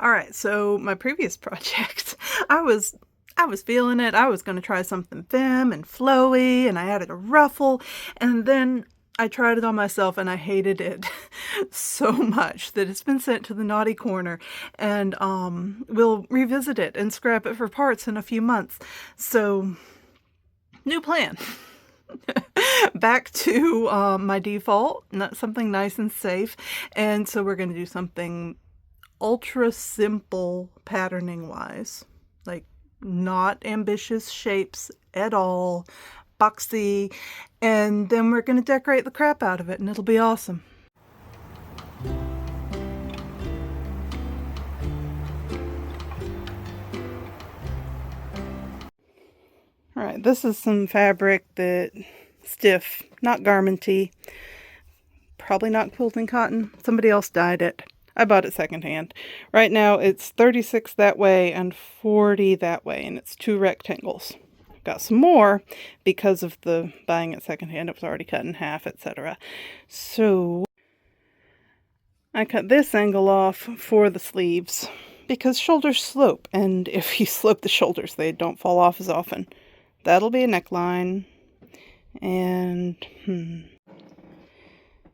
All right, so my previous project, I was I was feeling it. I was going to try something femme and flowy, and I added a ruffle, and then I tried it on myself and I hated it so much that it's been sent to the naughty corner, and we'll revisit it and scrap it for parts in a few months. So, new plan. Back to my default, not something nice and safe, and so we're going to do something ultra simple patterning wise, like not ambitious shapes at all, boxy, and then we're going to decorate the crap out of it and it'll be awesome. All right, this is some fabric that stiff, not garmenty, probably not quilting cotton. Somebody else dyed it. I bought it secondhand. Right now it's 36 that way and 40 that way, and it's 2 rectangles. I've got some more because of the buying it secondhand. It was already cut in half, etc. So I cut this angle off for the sleeves because shoulders slope, and if you slope the shoulders, they don't fall off as often. That'll be a neckline, and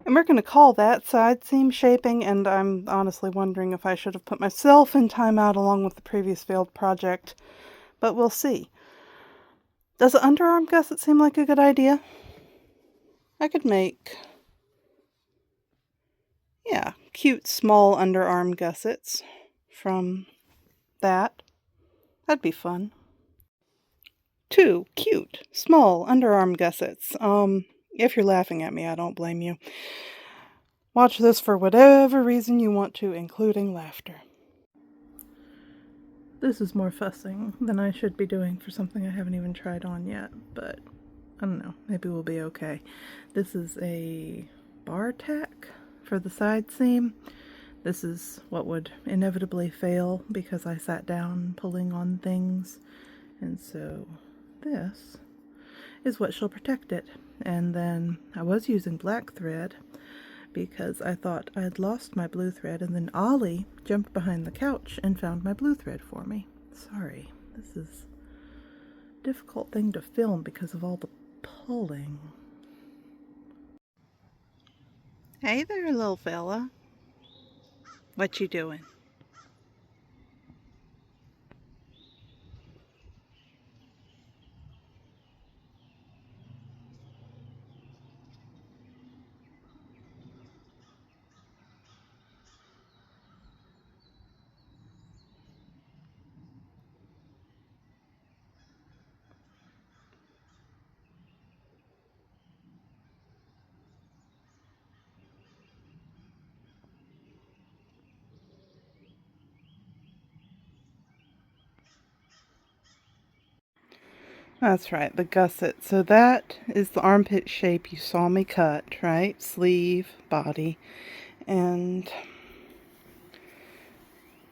we're going to call that side seam shaping, and I'm honestly wondering if I should have put myself in timeout along with the previous failed project, but we'll see. Does an underarm gusset seem like a good idea? I could make, yeah, cute small underarm gussets from that. That'd be fun. 2 cute small underarm gussets. If you're laughing at me, I don't blame you. Watch this for whatever reason you want to, including laughter. This is more fussing than I should be doing for something I haven't even tried on yet, but I don't know, maybe we'll be okay. This is a bar tack for the side seam. This is what would inevitably fail because I sat down pulling on things, and so this is what shall protect it. And then I was using black thread because I thought I'd lost my blue thread, and then Ollie jumped behind the couch and found my blue thread for me. Sorry, this is a difficult thing to film because of all the pulling. Hey there, little fella. What you doing? That's right, the gusset. So that is the armpit shape you saw me cut, right? Sleeve, body, and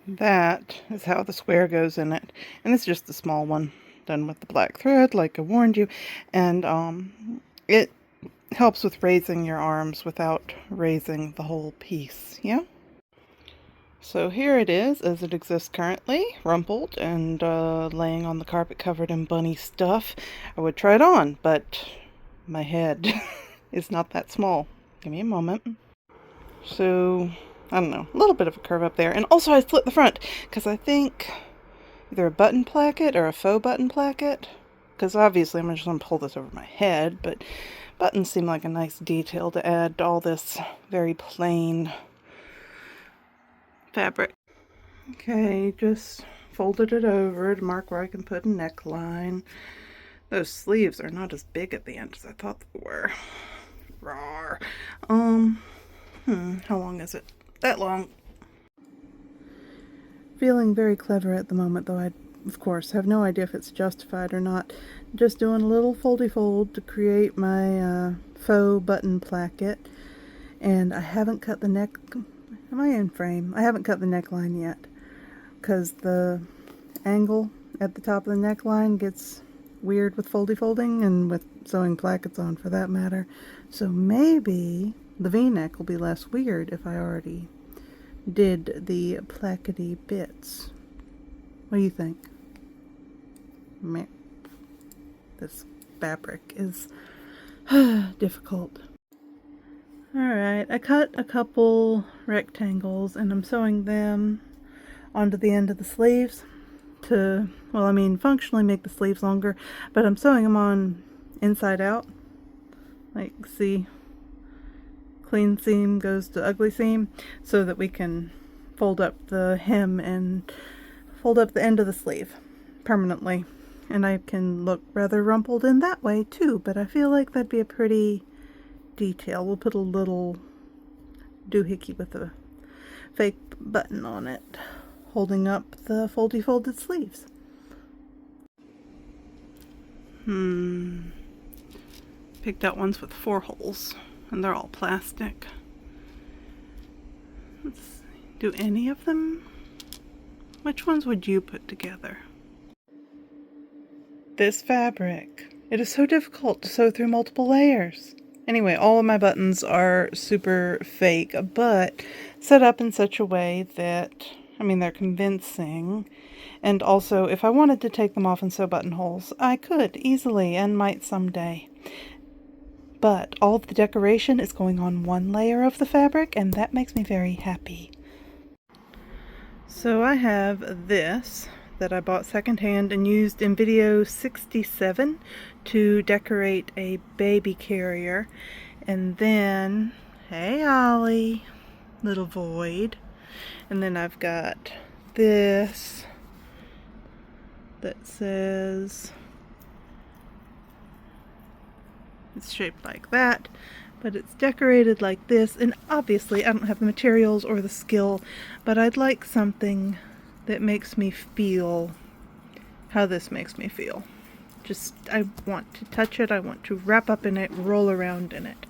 that is how the square goes in it. And it's just a small one, done with the black thread, like I warned you. And it helps with raising your arms without raising the whole piece, yeah? So here it is as it exists currently, rumpled and laying on the carpet covered in bunny stuff. I would try it on, but my head is not that small. Give me a moment. So, I don't know, a little bit of a curve up there. And also I split the front because I think either a button placket or a faux button placket, because obviously I'm just going to pull this over my head, but buttons seem like a nice detail to add to all this very plain fabric. Okay, just folded it over to mark where I can put a neckline. Those sleeves are not as big at the end as I thought they were. Rawr. How long is it? That long. Feeling very clever at the moment, though I, of course, have no idea if it's justified or not. Just doing a little foldy fold to create my faux button placket. And I haven't cut the neck. Am I in frame? I haven't cut the neckline yet because the angle at the top of the neckline gets weird with foldy folding and with sewing plackets on for that matter. So maybe the V-neck will be less weird if I already did the plackety bits. What do you think? Man, this fabric is difficult. Alright, I cut a couple rectangles and I'm sewing them onto the end of the sleeves to, well, I mean, functionally make the sleeves longer, but I'm sewing them on inside out. Like, see, clean seam goes to ugly seam, so that we can fold up the hem and fold up the end of the sleeve permanently. And I can look rather rumpled in that way too, but I feel like that'd be a pretty detail. We'll put a little doohickey with a fake button on it, holding up the folded sleeves. Picked out ones with 4 holes, and they're all plastic. Let's see. Do any of them? Which ones would you put together? This fabric. It is so difficult to sew through multiple layers. Anyway, all of my buttons are super fake, but set up in such a way that, I mean, they're convincing. And also, if I wanted to take them off and sew buttonholes, I could easily and might someday. But all of the decoration is going on one layer of the fabric, and that makes me very happy. So I have this that I bought secondhand and used in video 67 to decorate a baby carrier. And then, hey Ollie, little void. And then I've got this that says, it's shaped like that, but it's decorated like this. And obviously I don't have the materials or the skill, but I'd like something that makes me feel how this makes me feel. Just, I want to touch it, I want to wrap up in it, roll around in it.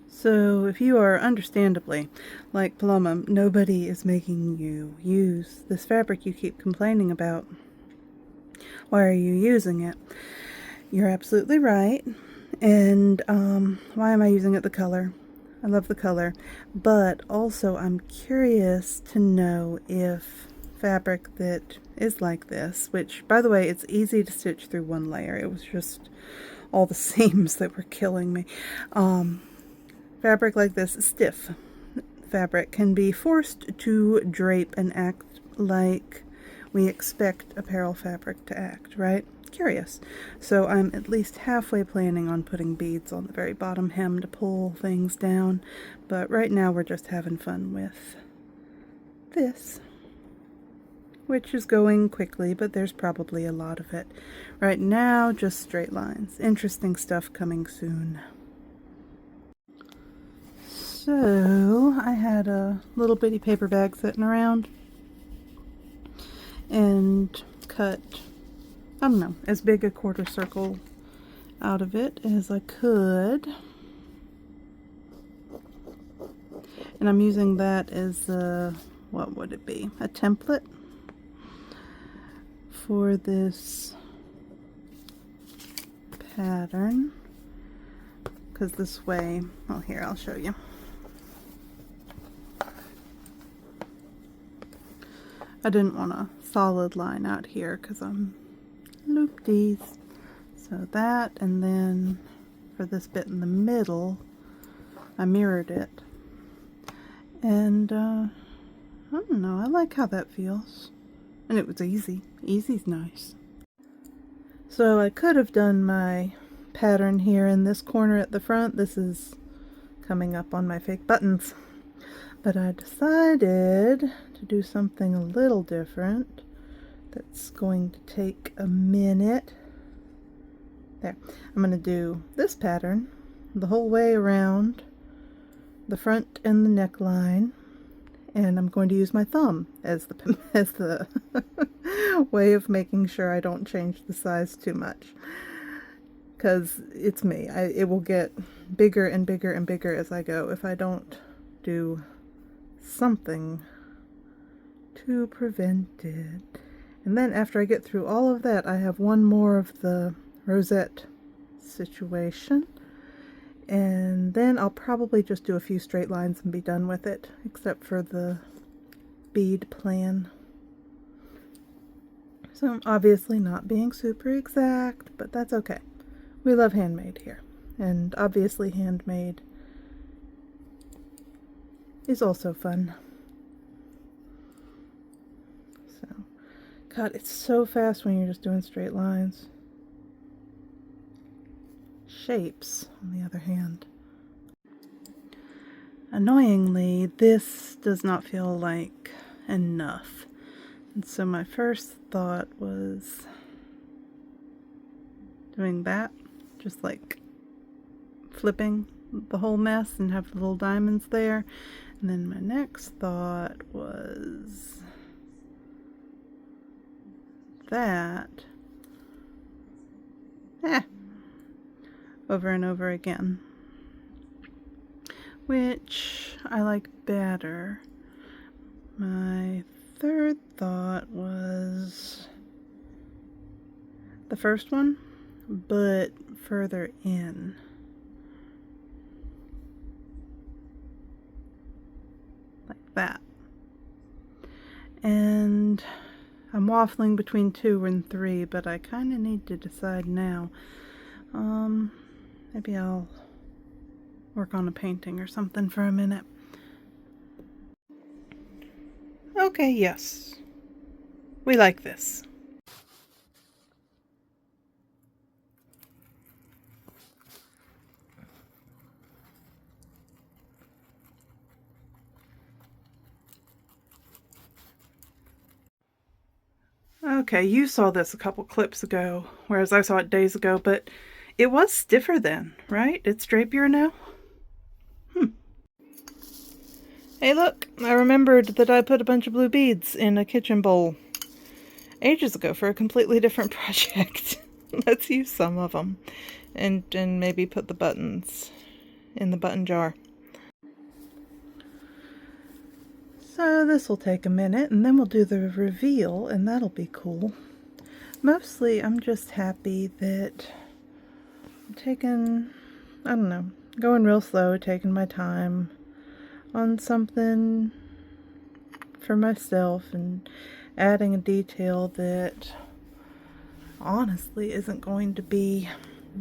So if you are understandably like Paloma, nobody is making you use this fabric you keep complaining about. Why are you using it? You're absolutely right. And why am I using it? The color. I love the color, but also I'm curious to know if fabric that is like this, which, by the way, it's easy to stitch through one layer. It was just all the seams that were killing me. Fabric like this, stiff fabric, can be forced to drape and act like we expect apparel fabric to act, right? Curious. So I'm at least halfway planning on putting beads on the very bottom hem to pull things down, but right now we're just having fun with this, which is going quickly, but there's probably a lot of it. Right now, just straight lines. Interesting stuff coming soon. So I had a little bitty paper bag sitting around and cut, I don't know, as big a quarter circle out of it as I could. And I'm using that as a, what would it be? A template for this pattern. Because this way, well, here, I'll show you. I didn't want a solid line out here because I'm loop-dees. So that, and then for this bit in the middle, I mirrored it. And I don't know, I like how that feels. And it was easy. Easy's nice. So I could have done my pattern here in this corner at the front. This is coming up on my fake buttons. But I decided to do something a little different. That's going to take a minute. There. I'm going to do this pattern the whole way around the front and the neckline. And I'm going to use my thumb as the way of making sure I don't change the size too much. Because it's me. It will get bigger and bigger and bigger as I go if I don't do something to prevent it. And then after I get through all of that, I have one more of the rosette situation. And then I'll probably just do a few straight lines and be done with it, except for the bead plan. So I'm obviously not being super exact, but that's okay. We love handmade here. And obviously handmade is also fun. So, God, it's so fast when you're just doing straight lines. Shapes, on the other hand. Annoyingly, this does not feel like enough. And so my first thought was doing that, just like flipping the whole mess and have the little diamonds there. And then my next thought was that over and over again, which I like better. My third thought was the first one, but further in. Like that. And I'm waffling between 2 and 3, but I kind of need to decide now. Maybe I'll work on a painting or something for a minute. Okay, yes. We like this. Okay, you saw this a couple clips ago, whereas I saw it days ago, but it was stiffer then, right? It's drapier now? Hey look, I remembered that I put a bunch of blue beads in a kitchen bowl ages ago for a completely different project. Let's use some of them and maybe put the buttons in the button jar. So this will take a minute and then we'll do the reveal and that'll be cool. Mostly I'm just happy that I'm taking, I don't know, going real slow, taking my time on something for myself and adding a detail that honestly isn't going to be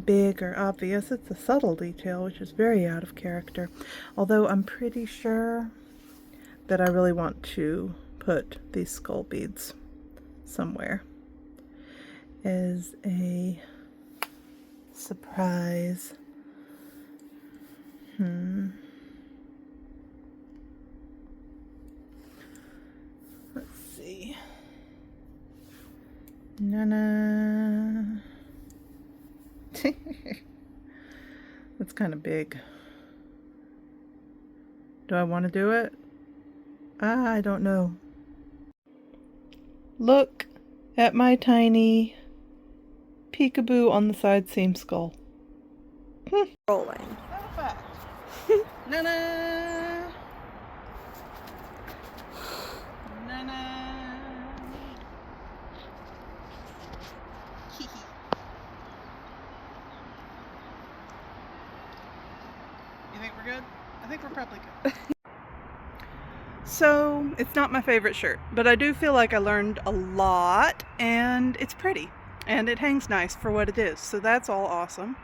big or obvious. It's a subtle detail, which is very out of character. Although I'm pretty sure that I really want to put these skull beads somewhere as a surprise. Let's see. Nana. That's kind of big. Do I want to do it? I don't know. Look at my tiny peekaboo on the side seam skull. Rolling. Nana. Nana. You think we're good? I think we're probably good. So, it's not my favorite shirt, but I do feel like I learned a lot, and it's pretty, and it hangs nice for what it is, so that's all awesome.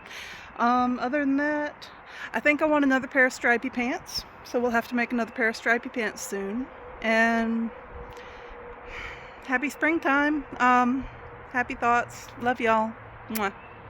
Other than that, I think I want another pair of stripy pants, so we'll have to make another pair of stripy pants soon, and happy springtime, happy thoughts, love y'all, mwah.